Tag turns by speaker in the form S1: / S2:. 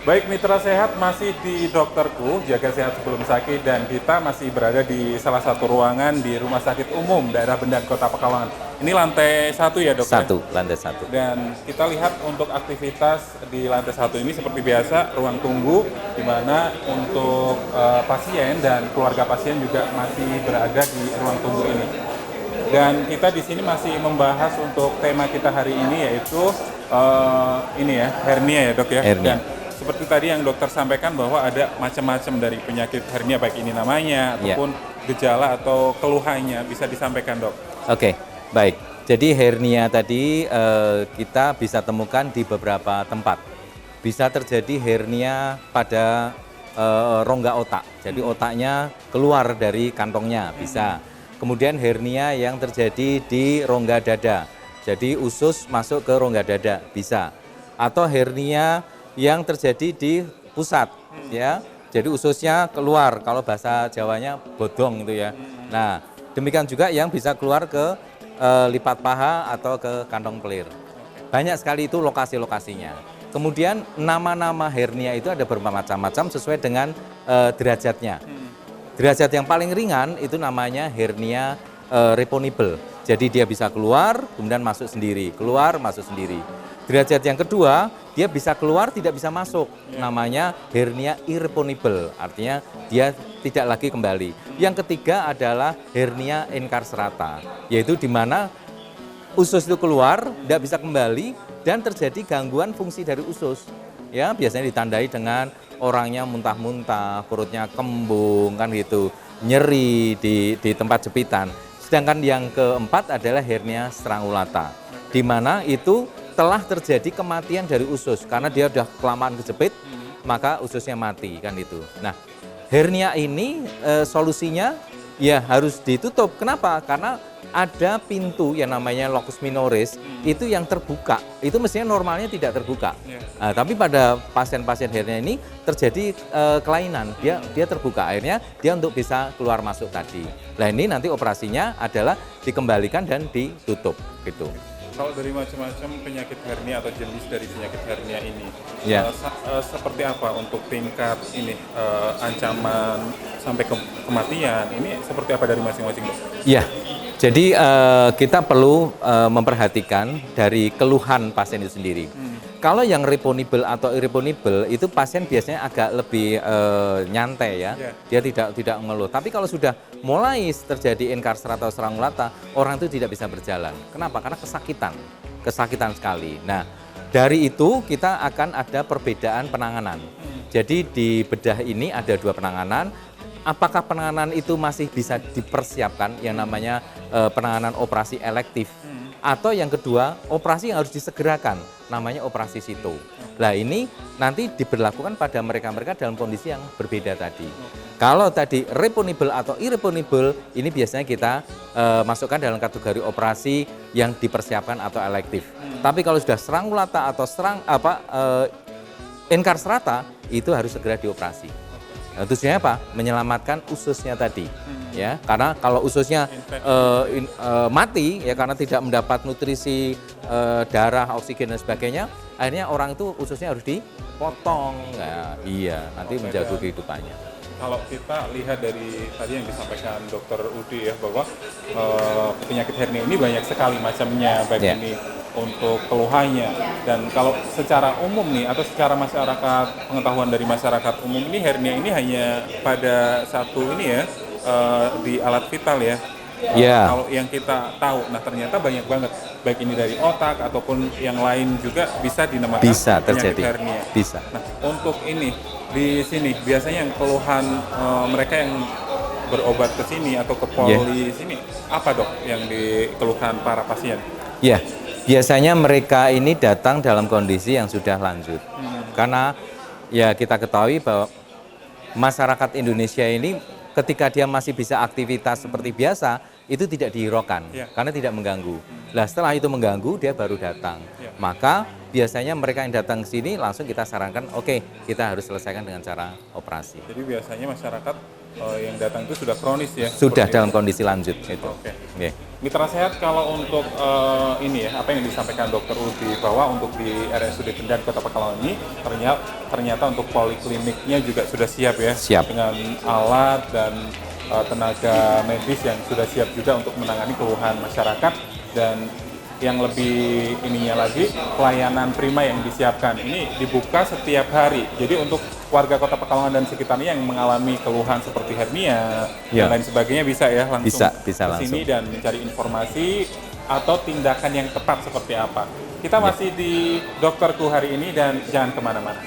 S1: Baik mitra sehat, masih di Dokterku, jaga sehat sebelum sakit, dan kita masih berada di salah satu ruangan di Rumah Sakit Umum Daerah Bendan Kota Pekalongan. Ini lantai 1 ya dok ya?
S2: Satu, lantai satu.
S1: Dan kita lihat untuk aktivitas di lantai 1 ini seperti biasa, ruang tunggu di mana untuk pasien dan keluarga pasien juga masih berada di ruang tunggu ini. Dan kita di sini masih membahas untuk tema kita hari ini, yaitu ini ya, hernia ya dok ya.
S2: Hernia.
S1: Dan seperti tadi yang dokter sampaikan bahwa ada macam-macam dari penyakit hernia, baik ini namanya ataupun gejala atau keluhannya, bisa disampaikan dok.
S2: Oke, baik. Jadi hernia tadi kita bisa temukan di beberapa tempat. Bisa terjadi hernia pada rongga otak. Jadi otaknya keluar dari kantongnya, bisa. Kemudian hernia yang terjadi di rongga dada. Jadi usus masuk ke rongga dada, bisa. Atau hernia yang terjadi di pusat, ya. Jadi ususnya keluar, kalau bahasa Jawanya bodong itu ya. Nah, demikian juga yang bisa keluar ke lipat paha atau ke kantong pelir. Banyak sekali itu lokasi-lokasinya. Kemudian nama-nama hernia itu ada bermacam-macam sesuai dengan derajatnya. Derajat yang paling ringan itu namanya hernia reponibel. Jadi dia bisa keluar, kemudian masuk sendiri, keluar, masuk sendiri. Derajat yang kedua, dia bisa keluar, tidak bisa masuk. Namanya hernia irreponibel, artinya dia tidak lagi kembali. Yang ketiga adalah hernia enkarserata, yaitu di mana usus itu keluar, tidak bisa kembali, dan terjadi gangguan fungsi dari usus. Ya, biasanya ditandai dengan orangnya muntah-muntah, perutnya kembung, kan gitu, nyeri di tempat jepitan. Sedangkan yang keempat adalah hernia strangulata, di mana itu telah terjadi kematian dari usus karena dia sudah kelamaan kejepit, maka ususnya mati, kan itu. Nah, hernia ini solusinya ya harus ditutup. Kenapa? Karena ada pintu yang namanya locus minoris itu yang terbuka. Itu mestinya normalnya tidak terbuka. Nah, tapi pada pasien-pasien hernia ini terjadi kelainan, dia terbuka, akhirnya dia untuk bisa keluar masuk tadi. Nah, ini nanti operasinya adalah dikembalikan dan ditutup gitu.
S1: Kalau dari macam-macam penyakit hernia atau jenis dari penyakit hernia ini, seperti apa untuk tingkat ini ancaman sampai kematian? Ini seperti apa dari masing-masing dok?
S2: Ya, jadi kita perlu memperhatikan dari keluhan pasien itu sendiri. Kalau yang reponibel atau irreponibel itu pasien biasanya agak lebih nyantai ya, dia tidak mengeluh. Tapi kalau sudah mulai terjadi enkarserata atau strangulata, orang itu tidak bisa berjalan. Kenapa? Karena kesakitan sekali. Nah, dari itu kita akan ada perbedaan penanganan. Jadi di bedah ini ada dua penanganan. Apakah penanganan itu masih bisa dipersiapkan yang namanya penanganan operasi elektif, atau yang kedua operasi yang harus disegerakan namanya operasi sito. Nah, ini nanti diberlakukan pada mereka-mereka dalam kondisi yang berbeda tadi. Kalau tadi reponibel atau irreponibel, ini biasanya kita masukkan dalam kategori operasi yang dipersiapkan atau elektif. Tapi kalau sudah strangulata atau enkarserata, itu harus segera dioperasi. Tujuannya apa? Menyelamatkan ususnya tadi, ya. Karena kalau ususnya mati, ya karena tidak mendapat nutrisi darah, oksigen dan sebagainya, akhirnya orang itu ususnya harus dipotong. Nah, iya, nanti menjatuh kehidupannya.
S1: Kalau kita lihat dari tadi yang disampaikan Dokter Udi ya, bahwa penyakit hernia ini banyak sekali macamnya, baik ini untuk keluhannya, dan kalau secara umum nih atau secara masyarakat, pengetahuan dari masyarakat umum ini, hernia ini hanya pada satu ini ya, di alat vital ya. Kalau yang kita tahu, nah ternyata banyak banget, baik ini dari otak ataupun yang lain juga bisa dinamakan penyakit hernia.
S2: Bisa.
S1: Nah, untuk ini di sini biasanya yang keluhan mereka yang berobat ke sini atau ke poli sini, apa dok yang dikeluhkan para pasien?
S2: Ya, biasanya mereka ini datang dalam kondisi yang sudah lanjut. Karena ya kita ketahui bahwa masyarakat Indonesia ini ketika dia masih bisa aktivitas seperti biasa, itu tidak dihiraukan, karena tidak mengganggu. Nah, setelah itu mengganggu, dia baru datang. Maka biasanya mereka yang datang ke sini langsung kita sarankan, oke, kita harus selesaikan dengan cara operasi.
S1: Jadi biasanya masyarakat yang datang itu sudah kronis ya?
S2: Sudah dalam kondisi lanjut. Gitu.
S1: Oke. Mitra Sehat, kalau untuk ini ya, apa yang disampaikan Dokter Udi bahwa untuk di RSUD Kendari Kota Pekalongan ini ternyata untuk polikliniknya juga sudah siap ya,
S2: Siap.
S1: dengan alat dan tenaga medis yang sudah siap juga untuk menangani keluhan masyarakat, dan yang lebih ininya lagi, pelayanan prima yang disiapkan ini dibuka setiap hari. Jadi untuk warga Kota Pekalongan dan sekitarnya yang mengalami keluhan seperti hernia
S2: Ya.
S1: dan lain sebagainya bisa ya langsung
S2: Bisa
S1: ke sini
S2: langsung.
S1: dan mencari informasi atau tindakan yang tepat seperti apa. Kita masih di Dokterku hari ini dan jangan kemana-mana.